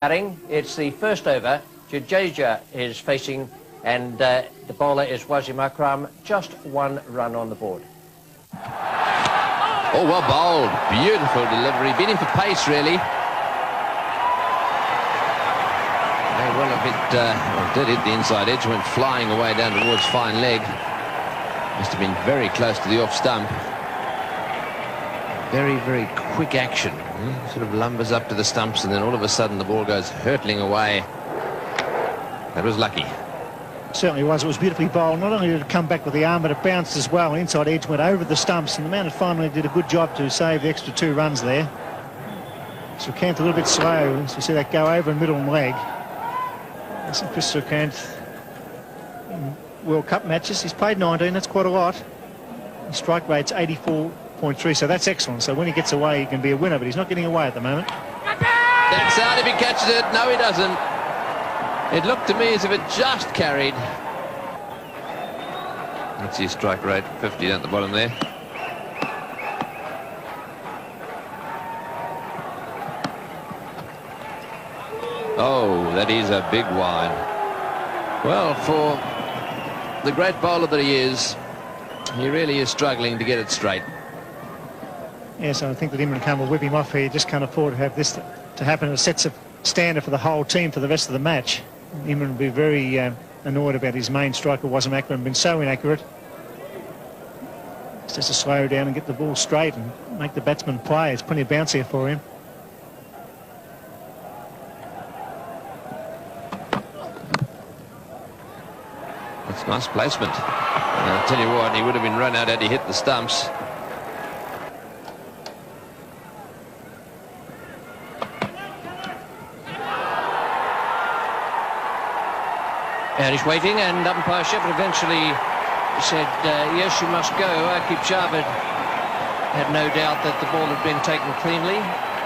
batting. It's the first over. Jadeja is facing, and the bowler is Wasim Akram. Just one run on the board. Oh, well bowled. Beautiful delivery. Beating for pace, really. They well a bit, did hit the inside edge, went flying away down towards fine leg. Must have been very close to the off stump. Very, very quick action. Sort of lumbers up to the stumps, and then all of a sudden the ball goes hurtling away. That was lucky. Certainly was. It was beautifully bowled. Not only did it come back with the arm, but it bounced as well. Inside edge went over the stumps, and the man finally did a good job to save the extra 2 runs there. Srikanth a little bit slow, as you see that go over in middle and leg. That's Chris Srikanth in World Cup matches. He's played 19, that's quite a lot. His strike rate's 84.3, so that's excellent. So when he gets away, he can be a winner, but he's not getting away at the moment. That's out if he catches it. No, he doesn't. It looked to me as if it just carried. That's his strike rate, 50 down at the bottom there. Oh, that is a big wide. Well, for the great bowler that he is, he really is struggling to get it straight. Yes, I think that Imran Khan will whip him off here. Just can't afford to have this to happen. It sets a standard for the whole team for the rest of the match. Imran will be very annoyed about his main striker, Wasim Akram, been so inaccurate. It's just to slow down and get the ball straight and make the batsman play. There's plenty of bounce here for him. That's nice placement. And I'll tell you what, he would have been run out had he hit the stumps. And he's waiting, and umpire Shepherd eventually said, yes, you must go. Aqib Javed had no doubt that the ball had been taken cleanly,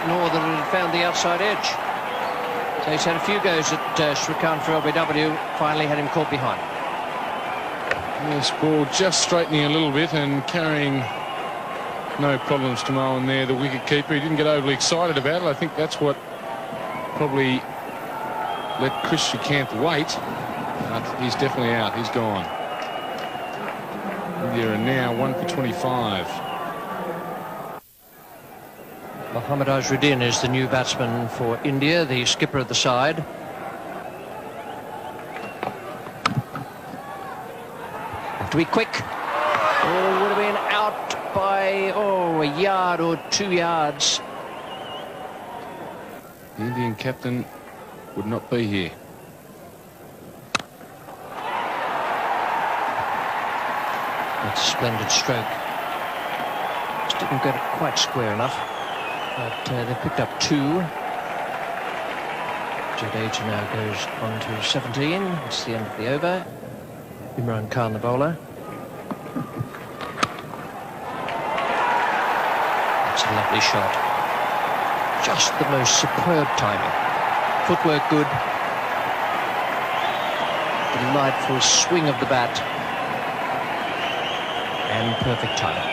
nor that it had found the outside edge. So he's had a few goes at Srikanth for LBW, finally had him caught behind. This ball just straightening a little bit and carrying no problems to Mohan there, the wicket keeper. He didn't get overly excited about it. I think that's what probably let Chris Srikanth wait. But he's definitely out. He's gone. India are now 1 for 25. Mohammad Azharuddin is the new batsman for India, the skipper of the side. Have to be quick. Oh, would have been out by, a yard or 2 yards. The Indian captain would not be here. That's a splendid stroke. Just didn't get it quite square enough. But they picked up 2. Jadeja now goes on to 17. It's the end of the over. Imran Khan, the bowler. That's a lovely shot. Just the most superb timing. Footwork good. Delightful swing of the bat. And perfect timing.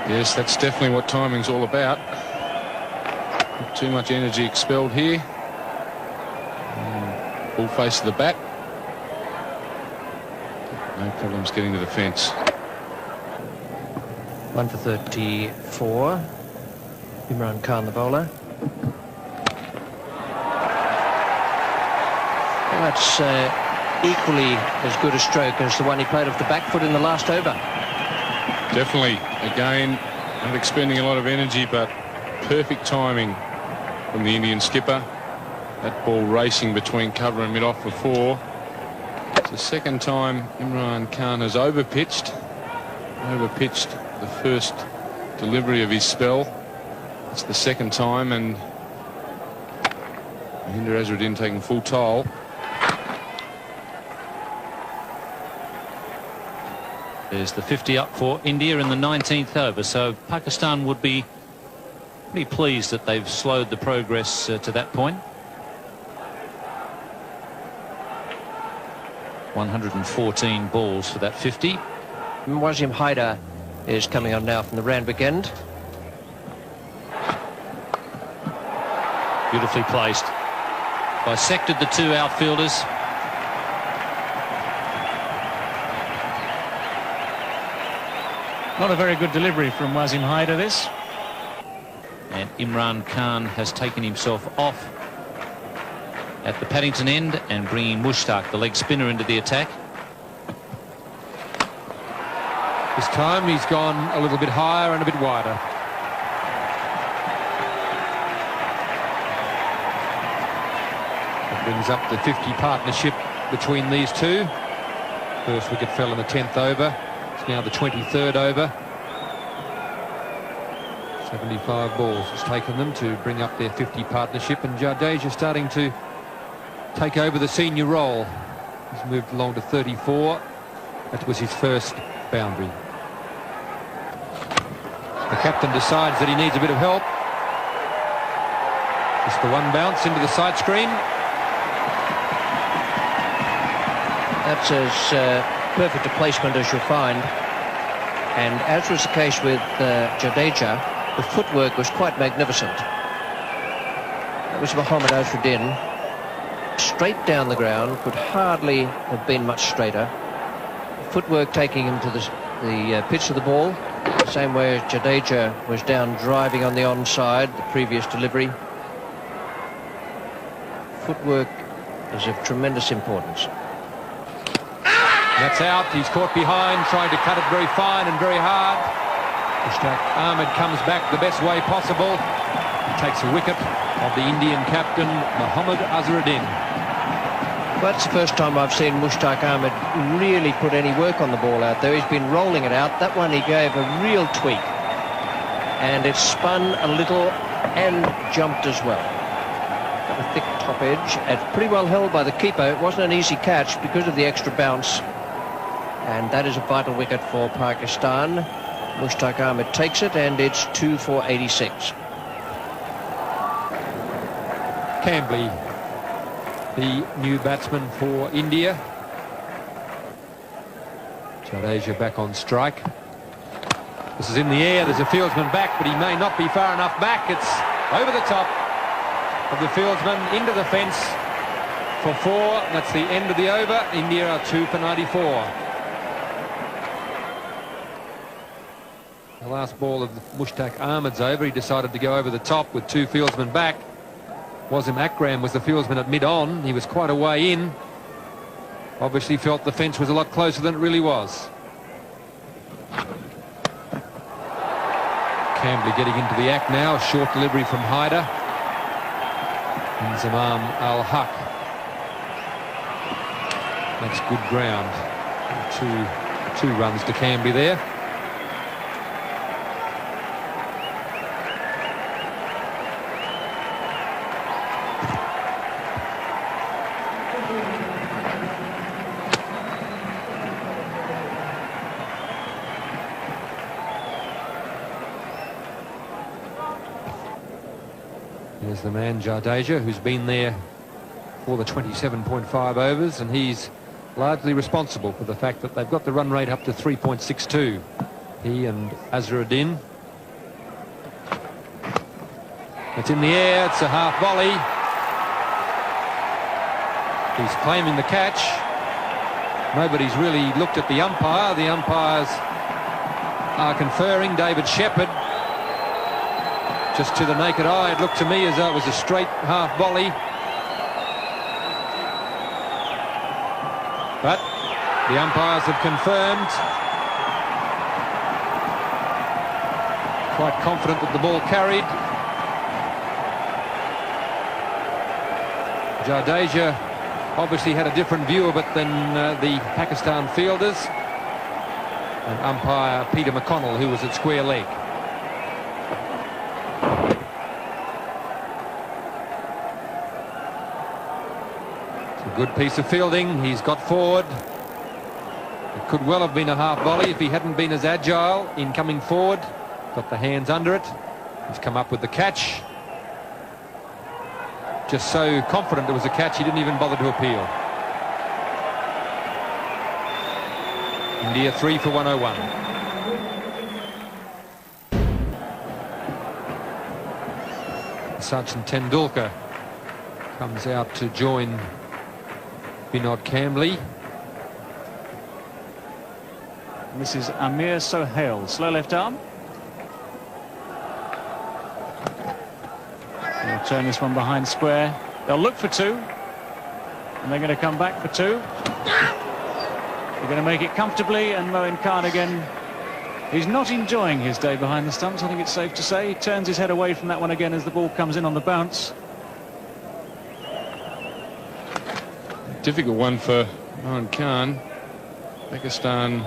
Yes, that's definitely what timing's all about. Not too much energy expelled here. Full face of the bat. No problems getting to the fence. 1 for 34. Imran Khan, the bowler. Well, that's equally as good a stroke as the one he played off the back foot in the last over. Definitely. Again, not expending a lot of energy, but perfect timing from the Indian skipper. That ball racing between cover and mid-off for 4. It's the second time Imran Khan has overpitched the first delivery of his spell. It's the second time, and Mahendra Azharuddin taking full toll. There's the 50 up for India in the 19th over, so Pakistan would be pretty pleased that they've slowed the progress to that point. 114 balls for that 50. Wasim Haider is coming on now from the Randwick end. Beautifully placed. Bisected the two outfielders. Not a very good delivery from Wasim Haider, this. And Imran Khan has taken himself off at the Paddington end and bringing Mushtaq, the leg spinner, into the attack. This time he's gone a little bit higher and a bit wider. That brings up the 50 partnership between these two. First wicket fell in the 10th over. It's now the 23rd over. 75 balls it's taken them to bring up their 50 partnership, and Jadeja starting to take over the senior role. He's moved along to 34. That was his first boundary. The captain decides that he needs a bit of help. Just the one bounce into the side screen. That's as perfect a placement as you'll find. And as was the case with Jadeja, the footwork was quite magnificent. That was Mohammad Azharuddin. Straight down the ground, could hardly have been much straighter. Footwork taking him to the pitch of the ball, the same way as Jadeja was down driving on the onside, the previous delivery. Footwork is of tremendous importance. That's out. He's caught behind, trying to cut it very fine and very hard. Mushtaq Ahmed comes back the best way possible. He takes a wicket of the Indian captain, Mohammad Azharuddin. Well, that's the first time I've seen Mushtaq Ahmed really put any work on the ball out there. He's been rolling it out. That one he gave a real tweak. And it spun a little and jumped as well. Got a thick top edge. And pretty well held by the keeper. It wasn't an easy catch because of the extra bounce. And that is a vital wicket for Pakistan. Mushtaq Ahmed takes it, and it's 2 for 86. Cambly, the new batsman for India. Jadeja back on strike. This is in the air. There's a fieldsman back, but he may not be far enough back. It's over the top of the fieldsman into the fence for 4. That's the end of the over. India are 2 for 94. The last ball of Mushtaq Ahmed's over. He decided to go over the top with 2 fieldsmen back. Wasim Akram was the fieldsman at mid-on. He was quite a way in. Obviously felt the fence was a lot closer than it really was. Cambly getting into the act now. A short delivery from Haider. And Zamam Al-Haq. That's good ground. Two runs to Cambly there. There's the man Jadeja, who's been there for the 27.5 overs, and he's largely responsible for the fact that they've got the run rate up to 3.62. He and Azharuddin. It's in the air. It's a half volley. He's claiming the catch. Nobody's really looked at the umpire. The umpires are conferring. David Shepherd. Just to the naked eye, it looked to me as though it was a straight half volley. But the umpires have confirmed. Quite confident that the ball carried. Jadeja obviously had a different view of it than the Pakistan fielders. And umpire Peter McConnell, who was at square leg. Good piece of fielding. He's got forward. It could well have been a half volley if he hadn't been as agile in coming forward. Got the hands under it. He's come up with the catch. Just so confident it was a catch, he didn't even bother to appeal. India 3 for 101. Sachin Tendulkar comes out to join Vinod Kambli. This is Amir Sohail, slow left arm. They'll turn this one behind square. They'll look for two, and they're going to come back for two. They're going to make it comfortably, and Moin Khan again. He's not enjoying his day behind the stumps, I think it's safe to say. He turns his head away from that one again as the ball comes in on the bounce. Difficult one for Moin Khan. Pakistan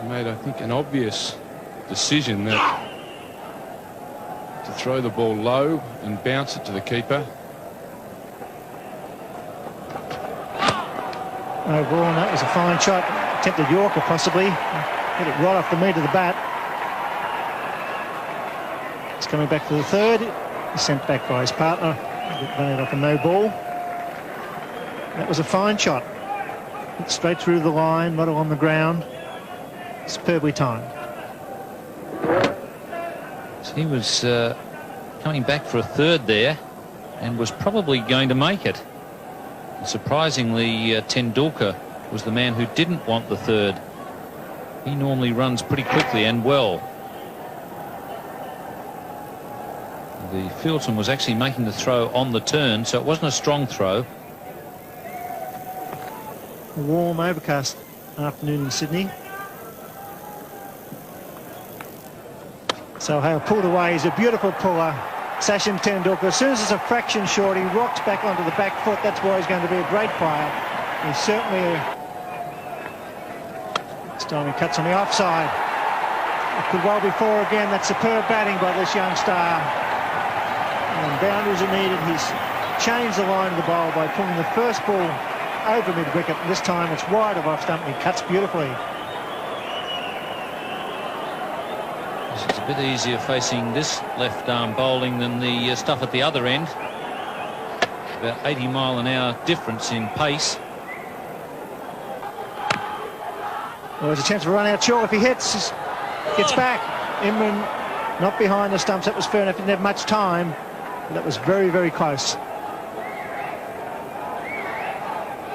made, I think, an obvious decision that to throw the ball low and bounce it to the keeper. No ball, and that was a fine shot. Attempted Yorker possibly. Hit it right off the meat of the bat. It's coming back to the third. He's sent back by his partner. Running off a no ball. That was a fine shot. Hit straight through the line, not on the ground. Superbly timed. So he was coming back for a third there and was probably going to make it. And surprisingly, Tendulkar was the man who didn't want the third. He normally runs pretty quickly and well. The fieldsman was actually making the throw on the turn, so it wasn't a strong throw. A warm, overcast afternoon in Sydney. Sohail pulled away. He's a beautiful puller. Sachin Tendulkar, as soon as it's a fraction short, he rocks back onto the back foot. That's why he's going to be a great player. He's certainly this time he cuts on the offside. It could well be four again. That's superb batting by this young star. And boundaries are needed. He's changed the line of the bowl by pulling the first ball over mid-wicket. This time it's wide of off stump and he cuts beautifully. This is a bit easier facing this left arm bowling than the stuff at the other end. About 80 mile an hour difference in pace. Well, there's a chance of a run out short if he hits. Gets back. Imran not behind the stumps. That was fair enough. Didn't have much time. That was very, very close.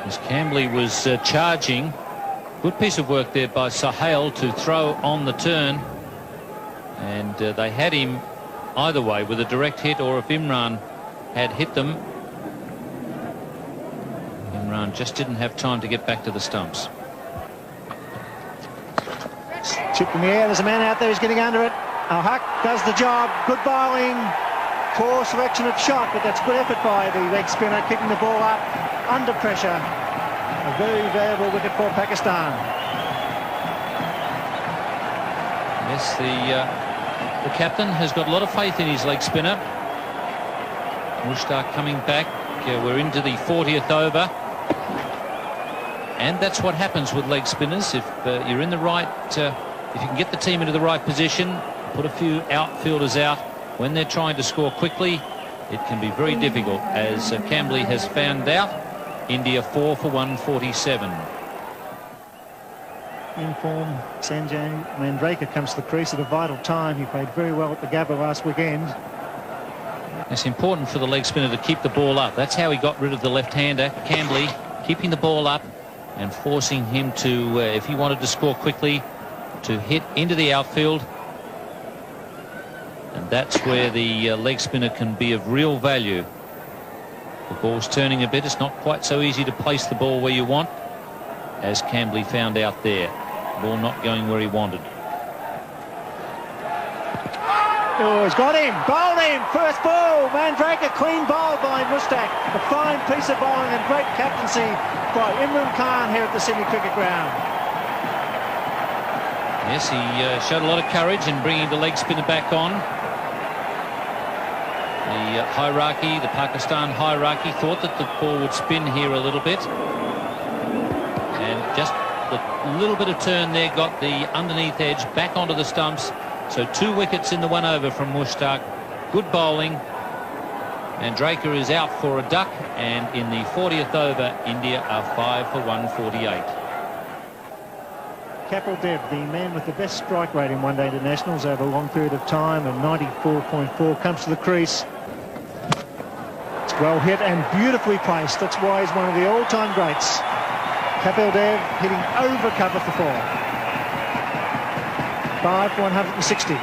As Kambli was charging. Good piece of work there by Sohail to throw on the turn. And they had him either way with a direct hit, or if Imran had hit them. Imran just didn't have time to get back to the stumps. Chip in the air. There's a man out there who's getting under it. Al-Haq does the job. Good bowling. Poor selection of shot, but that's good effort by the leg spinner, kicking the ball up under pressure. A very valuable wicket for Pakistan. Yes, the captain has got a lot of faith in his leg spinner. Mushtaq coming back. We're into the 40th over. And that's what happens with leg spinners. If you're in the right, if you can get the team into the right position, put a few outfielders out when they're trying to score quickly, it can be very difficult, as Kambli has found out. India 4 for 147. In form, Sanjay Mandraker comes to the crease at a vital time. He played very well at the Gabba last weekend. It's important for the leg spinner to keep the ball up. That's how he got rid of the left-hander, Kambli, keeping the ball up and forcing him to, if he wanted to score quickly, to hit into the outfield. And that's where the leg spinner can be of real value. The ball's turning a bit. It's not quite so easy to place the ball where you want, as Kambli found out there. Ball not going where he wanted. Oh, he's got him. Bowled him. First ball. Mandraker clean bowled by Mushtaq. A fine piece of bowling and great captaincy by Imran Khan here at the Sydney Cricket Ground. Yes, he showed a lot of courage in bringing the leg spinner back on. The hierarchy, the Pakistan hierarchy, thought that the ball would spin here a little bit. And just the little bit of turn there got the underneath edge back onto the stumps. So 2 wickets in the 1 over from Mushtaq. Good bowling. And Draker is out for a duck. And in the 40th over, India are 5 for 148. Kapil Dev, the man with the best strike rate in one-day internationals over a long period of time, and 94.4, comes to the crease. It's well hit and beautifully placed. That's why he's one of the all-time greats. Kapil Dev hitting over cover for 4. 5/160.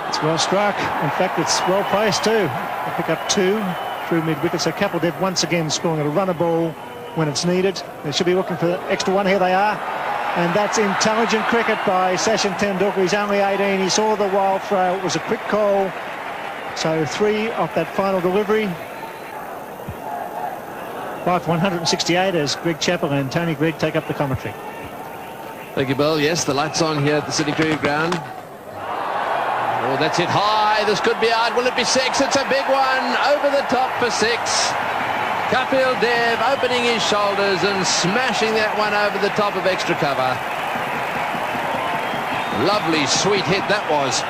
It's well struck. In fact, it's well placed too. They pick up 2 through mid-wicket. So Kapil Dev once again scoring a runner ball when it's needed. They should be looking for the extra one. Here they are. And that's intelligent cricket by Sachin Tendulkar. He's only 18. He saw the wild throw. It was a quick call. So 3 off that final delivery. 5/168 as Greg Chappell and Tony Greig take up the commentary. Thank you, Bill. Yes, the lights on here at the Sydney Cricket Ground. Oh, that's it high. This could be out. Will it be 6? It's a big one. Over the top for 6. Kapil Dev opening his shoulders and smashing that one over the top of extra cover. Lovely, sweet hit that was.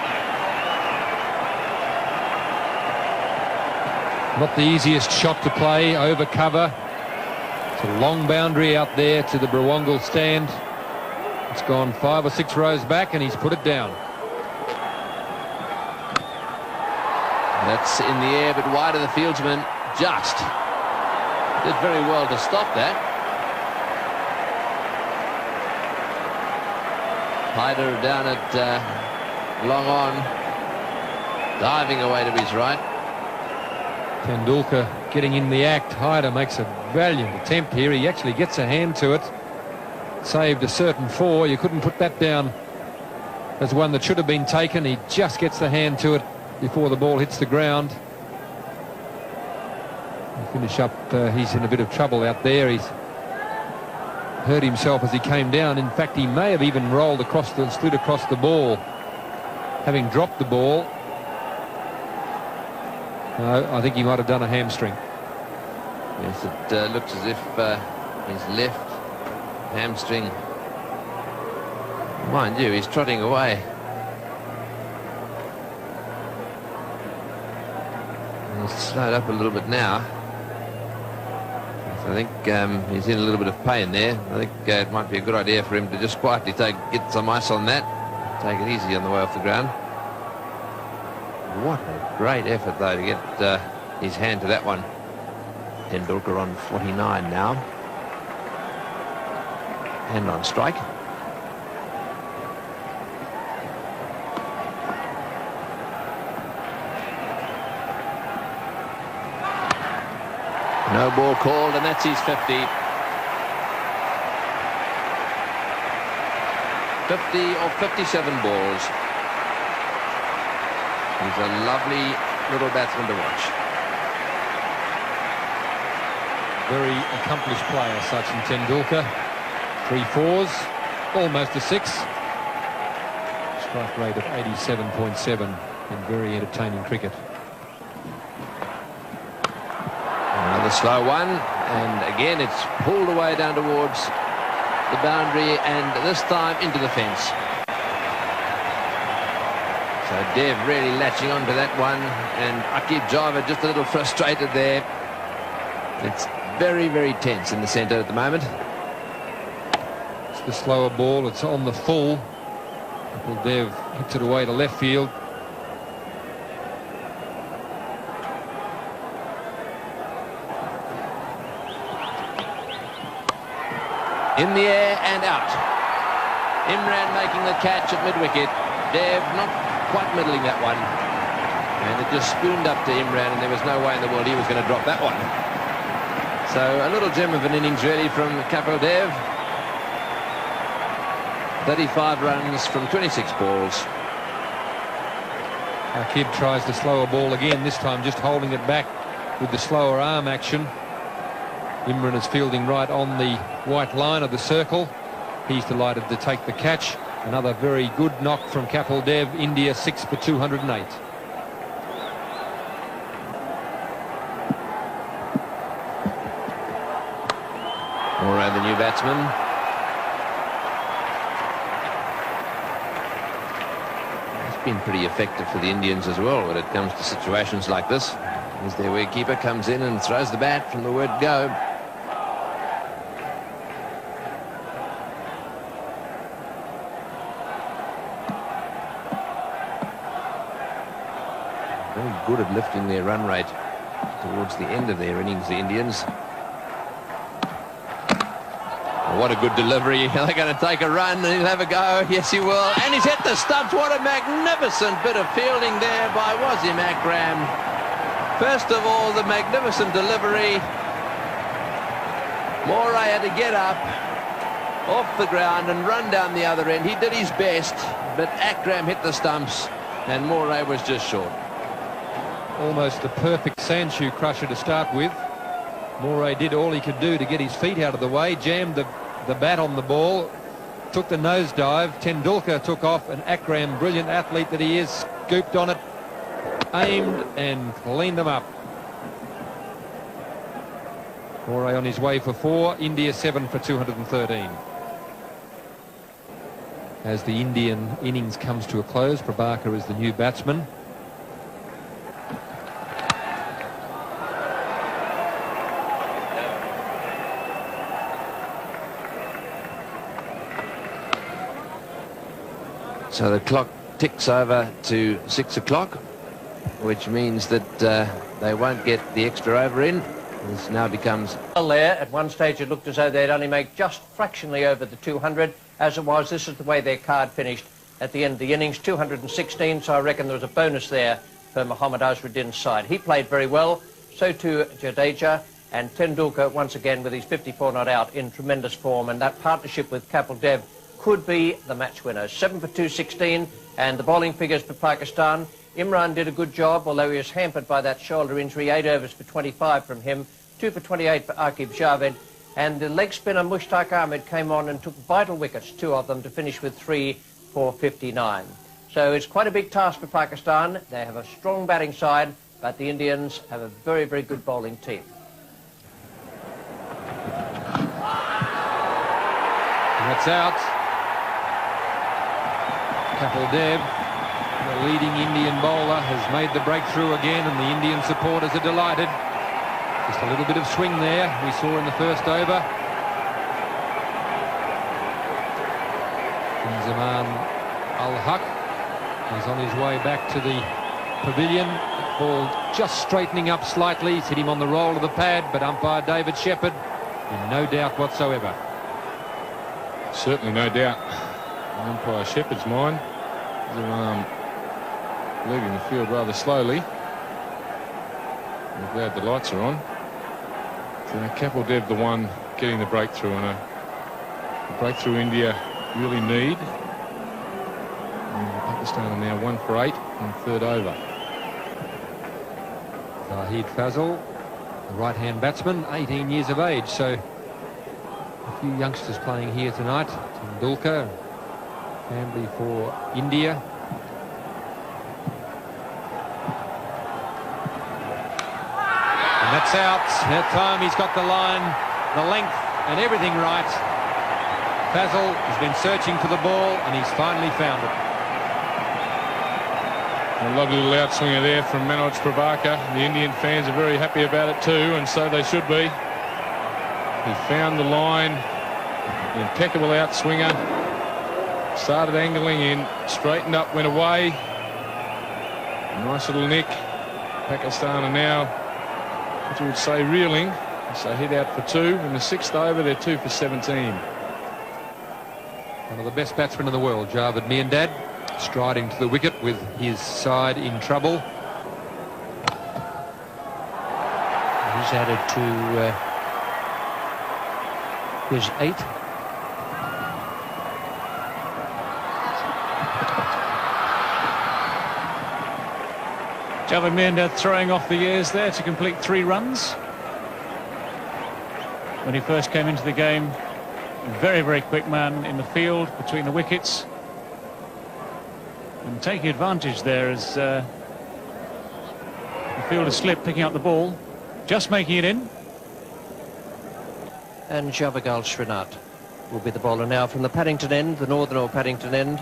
Not the easiest shot to play over cover. It's a long boundary out there to the Brawangal stand. It's gone 5 or 6 rows back and he's put it down. That's in the air but wide of the fieldsman. Just did very well to stop that. Hyder down at long on, diving away to his right. Tendulkar getting in the act. Hyder makes a valiant attempt here. He actually gets a hand to it. Saved a certain 4. You couldn't put that down as one that should have been taken. He just gets the hand to it before the ball hits the ground. Finish up, he's in a bit of trouble out there. He's hurt himself as he came down. In fact, he may have even rolled across the, slid across the ball, having dropped the ball. No, I think he might have done a hamstring. Yes, it looks as if his left hamstring. Mind you, he's trotting away. He's slowed up a little bit now. So I think he's in a little bit of pain there. I think it might be a good idea for him to just quietly get some ice on that. Take it easy on the way off the ground. What a great effort, though, to get his hand to that one. Tendulkar on 49 now. Hand on strike. No ball called, and that's his 50. 50 or 57 balls. He's a lovely little batsman to watch. Very accomplished player, Sachin Tendulkar. 3 4s, almost a 6. Strike rate of 87.7 and very entertaining cricket. Another slow one, and again it's pulled away down towards the boundary, and this time into the fence. So Dev really latching onto that one, and Aqib Java just a little frustrated there. It's very, very tense in the centre at the moment. It's the slower ball, it's on the full. Dev hits it away to left field. In the air and out. Imran making the catch at mid-wicket. Dev not quite middling that one. And it just spooned up to Imran, and there was no way in the world he was going to drop that one. So a little gem of an innings really from Kapil Dev. 35 runs from 26 balls. Aqib tries the slower ball again, this time just holding it back with the slower arm action. Imran is fielding right on the white line of the circle. He's delighted to take the catch. Another very good knock from Kapil Dev. India 6 for 208. Moran, the new batsman. It's been pretty effective for the Indians as well when it comes to situations like this. As their wicketkeeper comes in and throws the bat from the word go. Very good at lifting their run rate towards the end of their innings, the Indians. What a good delivery. They're going to take a run and he'll have a go. Yes, he will. And he's hit the stumps. What a magnificent bit of fielding there by Wasim Akram. First of all, the magnificent delivery. Moray had to get up off the ground and run down the other end. He did his best, but Akram hit the stumps and Moray was just short. Almost the perfect Sandshoe crusher to start with. Moray did all he could do to get his feet out of the way, jammed the bat on the ball, took the nosedive. Tendulkar took off, and Akram, brilliant athlete that he is, scooped on it, aimed and cleaned them up. Moray on his way for 4, India 7 for 213. As the Indian innings comes to a close, Prabhakar is the new batsman. So the clock ticks over to 6 o'clock, which means that they won't get the extra over in. This now becomes... There, at one stage it looked as though they'd only make just fractionally over the 200. As it was, this is the way their card finished at the end of the innings, 216, so I reckon there was a bonus there for Mohammad Azharuddin's side. He played very well, so too Jadeja, and Tendulkar once again with his 54 not out in tremendous form, and that partnership with Kapil Dev could be the match winner. 7 for 216, and the bowling figures for Pakistan. Imran did a good job, although he was hampered by that shoulder injury. 8 overs for 25 from him, 2 for 28 for Aqib Javed, and the leg spinner Mushtaq Ahmed came on and took vital wickets, 2 of them, to finish with 3 for 59. So it's quite a big task for Pakistan. They have a strong batting side, but the Indians have a very, very good bowling team. That's out. Kapil Dev, the leading Indian bowler, has made the breakthrough again, and the Indian supporters are delighted. Just a little bit of swing there we saw in the first over. Zaman Al-Haq is on his way back to the pavilion. Ball just straightening up slightly. He's hit him on the roll of the pad, but umpire David Shepherd in no doubt whatsoever. Certainly no doubt. Umpire Shepherd's mind. Leaving the field rather slowly. I'm glad the lights are on. So Kapil Dev the one getting the breakthrough, and a breakthrough India really need. And Pakistan are now 1 for 8 on third over. Zahid Fazal, the right-hand batsman, 18 years of age, so a few youngsters playing here tonight. Tendulkar, Family for India. And that's out. That time he's got the line, the length and everything right. Fazal has been searching for the ball and he's finally found it. A lovely little outswinger there from Manoj Prabhakar. The Indian fans are very happy about it too, and so they should be. He found the line. Impeccable outswinger. Started angling in, straightened up, went away. Nice little nick. Pakistan are now, what you would say, reeling. So hit out for 2. In the 6th over, they're 2 for 17. One of the best batsmen in the world, Javed Miandad, striding to the wicket with his side in trouble. He's added to his 8. Javed Miandad throwing off the years there to complete 3 runs. When he first came into the game, a very, very quick man in the field between the wickets. And taking advantage there as the fielder slipped, picking up the ball, just making it in. And Javagal Srinath will be the bowler now from the Paddington end, the northern or Paddington end.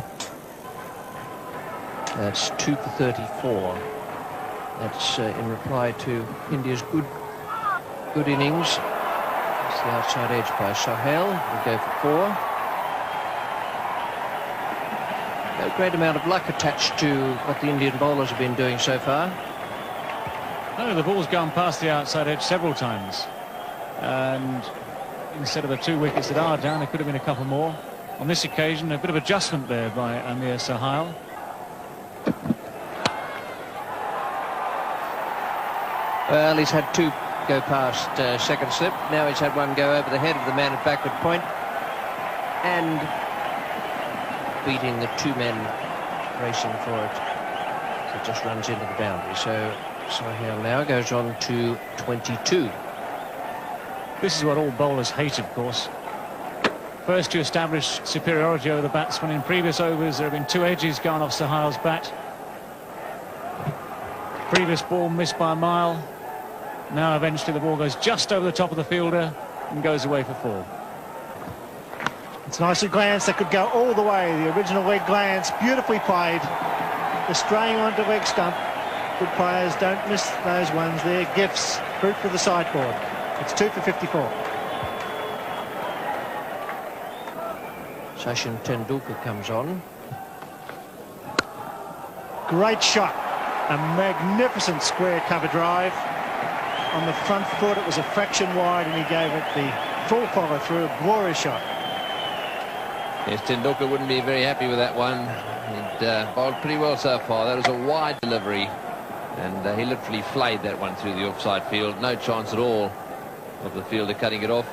That's 2 for 34. That's in reply to India's good innings. It's the outside edge by Sohail. Will go for 4. No great amount of luck attached to what the Indian bowlers have been doing so far. No, the ball's gone past the outside edge several times. And instead of the 2 wickets that are down, there could have been a couple more. On this occasion, a bit of adjustment there by Amir Sohail. Well, he's had 2 go past second slip. Now he's had 1 go over the head of the man at backward point. And beating the 2 men racing for it. It just runs into the boundary. So Sohail now goes on to 22. This is what all bowlers hate, of course. First to establish superiority over the batsman. In previous overs, there have been 2 edges gone off Sohail's bat. Previous ball missed by a mile. Now eventually the ball goes just over the top of the fielder and goes away for 4. It's nicely glanced. That could go all the way. The original leg glance, beautifully played. The straying onto leg stump. Good players don't miss those ones. They're gifts. Fruit for the sideboard. It's 2 for 54. Sachin Tendulkar comes on. Great shot. A magnificent square cover drive. On the front foot, it was a fraction wide, and he gave it the full follow through. A glorious shot. Yes, Tendulkar wouldn't be very happy with that one. He'd bowled pretty well so far. That was a wide delivery, and he literally flayed that one through the offside field. No chance at all of the fielder cutting it off.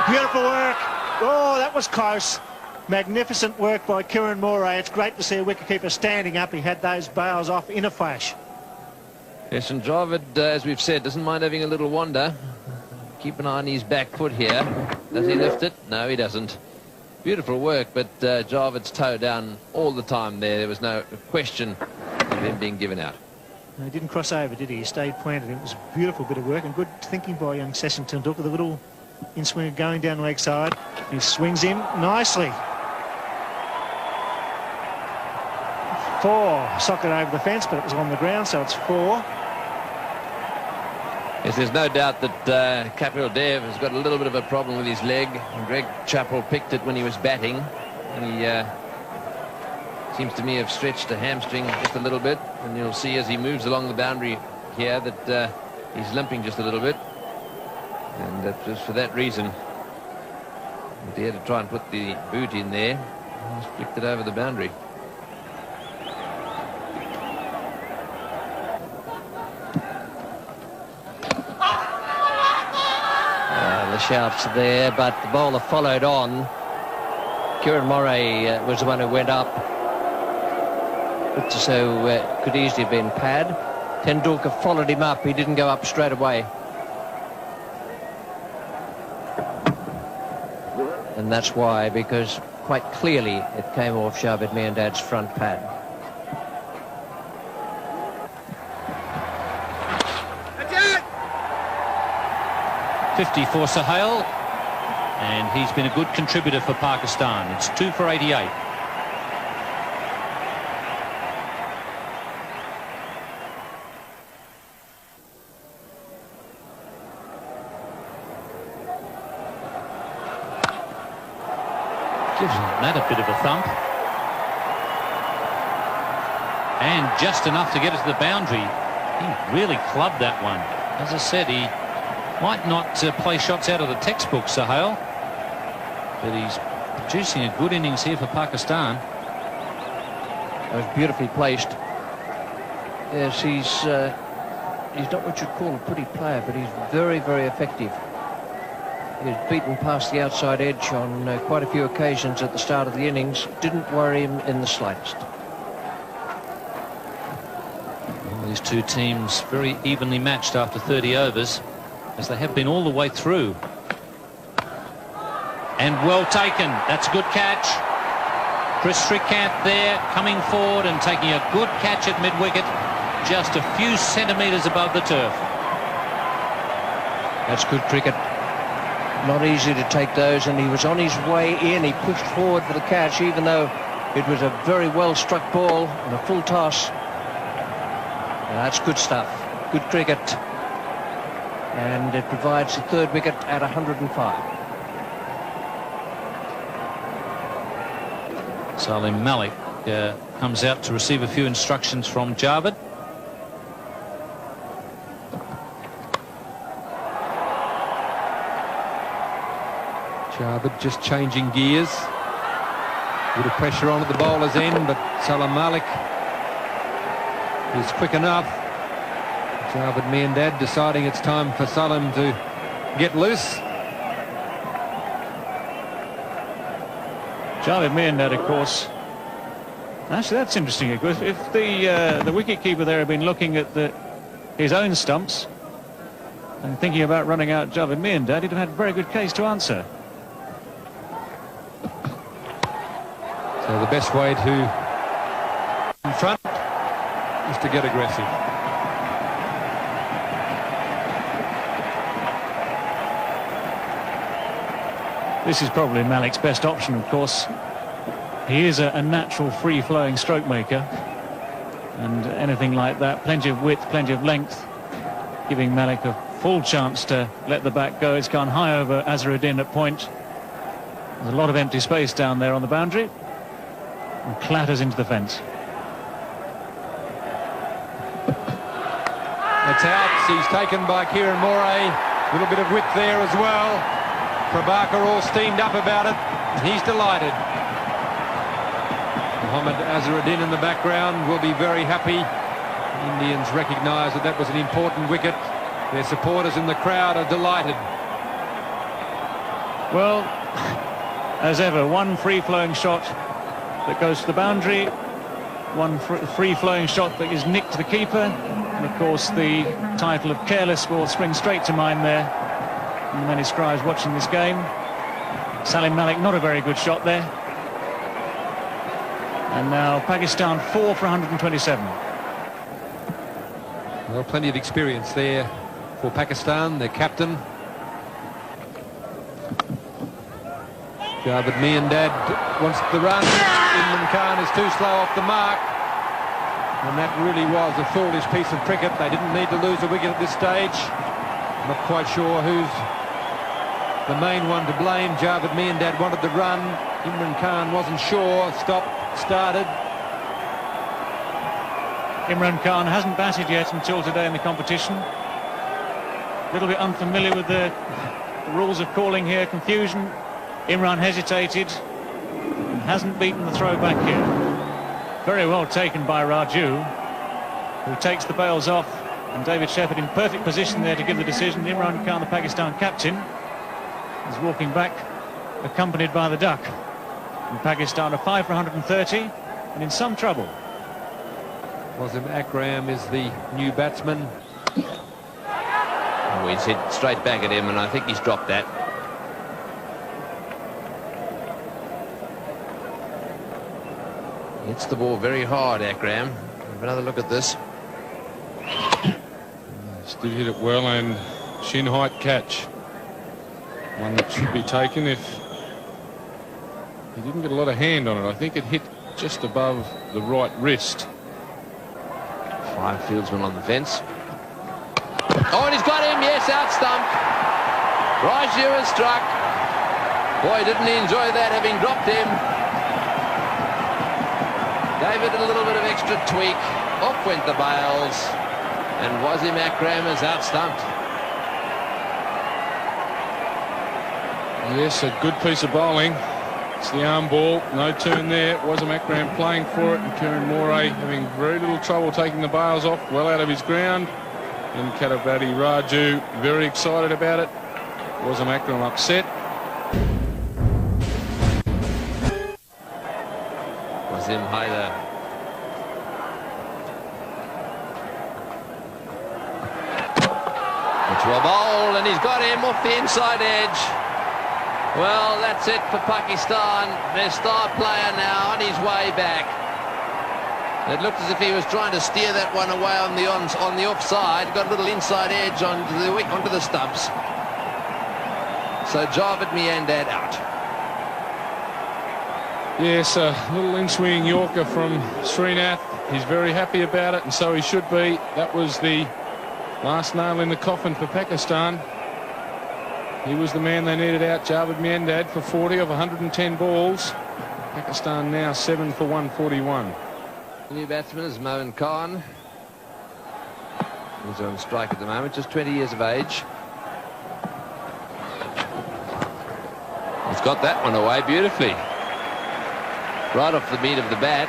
Beautiful work. Oh, that was close. Magnificent work by Kiran Moray. It's great to see a wicketkeeper standing up. He had those bails off in a flash. Yes, and Dravid, as we've said, doesn't mind having a little wander. Keep an eye on his back foot here. Does he lift it? No, he doesn't. Beautiful work, but Dravid's toe down all the time there. There was no question of him being given out. No, he didn't cross over, did he? He stayed planted. It was a beautiful bit of work and good thinking by young Sachin Tendulkar. The little in-swinger going down leg side. He swings in nicely. 4. Socket over the fence, but it was on the ground, so it's 4. Yes, there's no doubt that Kapil Dev has got a little bit of a problem with his leg. And Greg Chappell picked it when he was batting, and he seems to me have stretched a hamstring just a little bit, and you'll see as he moves along the boundary here that he's limping just a little bit, and that was for that reason that he had to try and put the boot in there. He's flicked it over the boundary. The shouts there, but the bowler followed on. Kiran Moray was the one who went up. So could easily have been pad. Tendulkar followed him up. He didn't go up straight away. And that's why, because quite clearly it came off Javed Miandad's front pad. .50 for Sohail, and he's been a good contributor for Pakistan. It's 2 for 88. Gives that a bit of a thump. And just enough to get it to the boundary. He really clubbed that one. As I said, he might not play shots out of the textbook, Sohail, but he's producing a good innings here for Pakistan. That was beautifully placed. Yes, he's not what you'd call a pretty player, but he's very, very effective. He's beaten past the outside edge on quite a few occasions at the start of the innings. Didn't worry him in the slightest. Well, these two teams very evenly matched after 30 overs, as they have been all the way through. And well taken. That's a good catch. Chris Srikanth there, coming forward and taking a good catch at mid-wicket, just a few centimetres above the turf. That's good cricket. Not easy to take those, and he was on his way in. He pushed forward for the catch, even though It was a very well struck ball and a full toss. That's good stuff. Good cricket. And it provides the third wicket at 105. Salim Malik comes out to receive a few instructions from Javed. Javed just changing gears. A bit of pressure on at the bowler's end, but Salim Malik is quick enough. Javed Miandad deciding it's time for Salim to get loose. Javed Miandad, of course. Actually, that's interesting. If the wicketkeeper there had been looking at his own stumps and thinking about running out Javed Miandad, he'd have had a very good case to answer. So the best way to in front is to get aggressive. This is probably Malik's best option, of course. He is a natural free-flowing stroke maker, and anything like that, plenty of width, plenty of length, giving Malik a full chance to let the bat go. It's gone high over Azharuddin at point. There's a lot of empty space down there on the boundary, and clatters into the fence. It's out. He's taken by Kieran Moray. A little bit of width there as well. Prabhakar all steamed up about it. He's delighted. Mohammad Azharuddin in the background will be very happy. Indians recognise that was an important wicket. Their supporters in the crowd are delighted. Well, as ever, one free-flowing shot that goes to the boundary, one free-flowing shot that is nicked to the keeper, and of course the title of careless will spring straight to mind there from the many scribes watching this game. Salim Malik, not a very good shot there. And now Pakistan 4 for 127. Well, plenty of experience there for Pakistan, their captain. Javed Miandad wants the run. Imran Khan is too slow off the mark. And that really was a foolish piece of cricket. They didn't need to lose a wicket at this stage. Not quite sure who's the main one to blame. Javed Miandad wanted the run. Imran Khan wasn't sure. Stopped, started. Imran Khan hasn't batted yet until today in the competition. A little bit unfamiliar with the rules of calling here. Confusion. Imran hesitated and hasn't beaten the throw back here. Very well taken by Raju, who takes the bails off, and David Shepherd in perfect position there to give the decision. Imran Khan, the Pakistan captain, is walking back accompanied by the duck. And Pakistan are 5 for 130 and in some trouble. Wasim Akram is the new batsman. Oh, he's hit straight back at him, and I think he's dropped that. Hits the ball very hard, Akram. Have another look at this. Still hit it well, and shin height catch. One that should be taken if he didn't get a lot of hand on it. I think it hit just above the right wrist. 5 fieldsmen on the fence. Oh, and he's got him, yes, out stump. Raju has struck. Boy, didn't he enjoy that, having dropped him. Gave it a little bit of extra tweak. Off went the bails. And Wasim Akram is out stumped. Yes, a good piece of bowling. It's the arm ball, no turn there. Wasim Akram playing for it, and Kieran Moray having very little trouble taking the bails off, well out of his ground. And Katabati Raju very excited about it. Wasim Akram upset. Wasim Haider. Which will bowl, and he's got him off the inside edge. Well, that's it for Pakistan. Their star player now on his way back. It looked as if he was trying to steer that one away on the offside. Got a little inside edge onto the stumps. So Javed Miandad out. Yes, a little in-swinging Yorker from Srinath. He's very happy about it, and so he should be. That was the last nail in the coffin for Pakistan. He was the man they needed out, Javed Miandad, for 40 of 110 balls. Pakistan now 7 for 141. The new batsman is Moin Khan. He's on strike at the moment, just 20 years of age. He's got that one away beautifully. Right off the meat of the bat.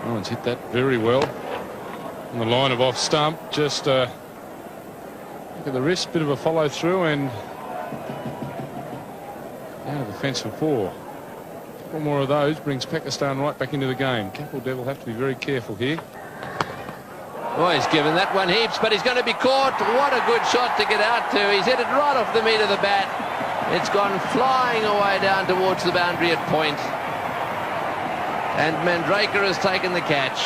Owen's hit that very well. On the line of off stump, just look at the wrist, bit of a follow through, and out of the fence for 4. A couple more of those brings Pakistan right back into the game. Kapil Dev will have to be very careful here. Oh, he's given that one heaps, but he's going to be caught. What a good shot to get out to. He's hit it right off the meat of the bat. It's gone flying away down towards the boundary at point. And Mandraker has taken the catch.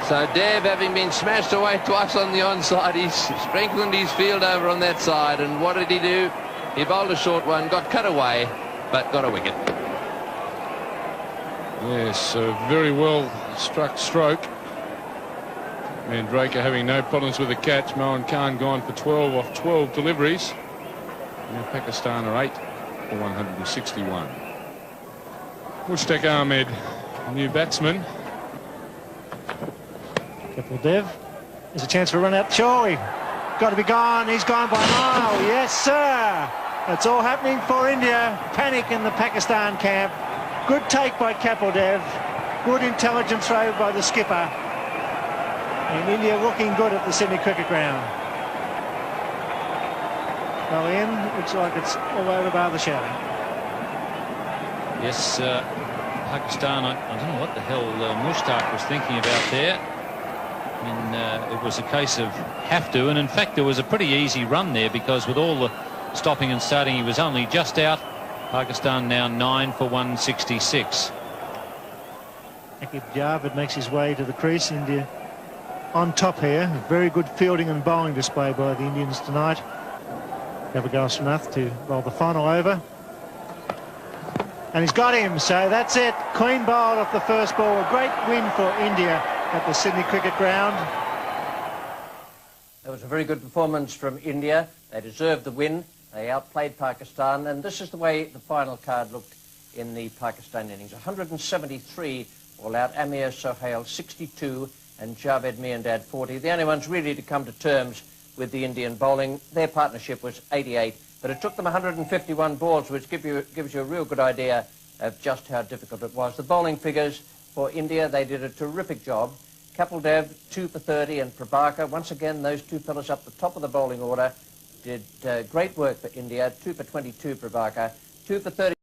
So Dev, having been smashed away twice on the onside, he's strengthened his field over on that side. And what did he do? He bowled a short one, got cut away, but got a wicket. Yes, a very well struck stroke. Mandraker having no problems with the catch. Moin Khan gone for 12 off 12 deliveries. Now Pakistan are 8 for 161. Mushtaq Ahmed, new batsman. Kapil Dev. There's a chance for a run out. Choi. Got to be gone. He's gone by a mile. Yes, sir. It's all happening for India. Panic in the Pakistan camp. Good take by Kapil Dev. Good intelligent throw by the skipper. And India looking good at the Sydney Cricket Ground. Well, Ian, looks like it's all over bar the shouting. Yes, Pakistan, I don't know what the hell Mushtaq was thinking about there. I mean, it was a case of have to, and in fact there was a pretty easy run there because with all the stopping and starting he was only just out. Pakistan now 9 for 166. Aqib Javed makes his way to the crease. India on top here. Very good fielding and bowling display by the Indians tonight. Gavagal Srinath to bowl the final over. And he's got him, so that's it. Clean bowled off the first ball. A great win for India at the Sydney Cricket Ground. It was a very good performance from India. They deserved the win. They outplayed Pakistan, and this is the way the final card looked in the Pakistan innings. 173 all out. Amir Sohail 62 and Javed Miandad 40. The only ones really to come to terms with the Indian bowling. Their partnership was 88, but it took them 151 balls, which gives you a real good idea of just how difficult it was. The bowling figures for India, they did a terrific job. Kapil Dev 2 for 30 and Prabhakar, once again those two fellas up the top of the bowling order, did great work for India. 2 for 22 Prabhakar, 2 for 30.